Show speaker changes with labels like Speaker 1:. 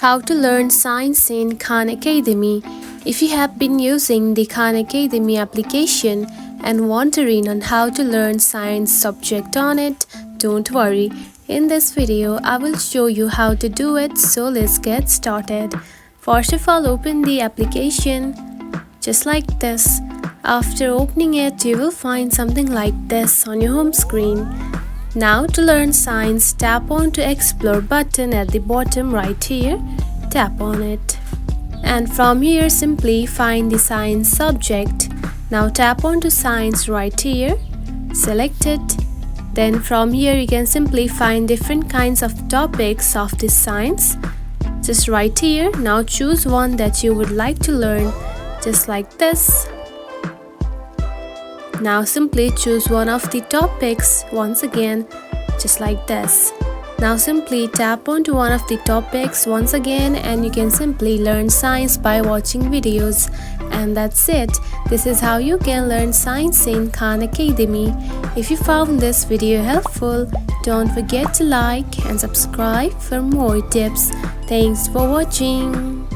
Speaker 1: How to learn science in Khan Academy. If you have been using the Khan Academy application and wondering on how to learn science subject on it, don't worry. In this video, I will show you how to do it, so let's get started. First of all, open the application just like this. After opening it, you will find something like this on your home screen. Now to learn science, tap on to explore button at the bottom right here. Tap on it. And from here simply find the science subject. Now tap on to science right here. Select it. Then from here you can simply find different kinds of topics of this science. Just right here. Now choose one that you would like to learn, just like this. Now simply choose one of the topics once again, just like this. Now simply tap onto one of the topics once again and you can simply learn science by watching videos. And that's it. This is how you can learn science in Khan Academy. If you found this video helpful, don't forget to like and subscribe for more tips. Thanks for watching.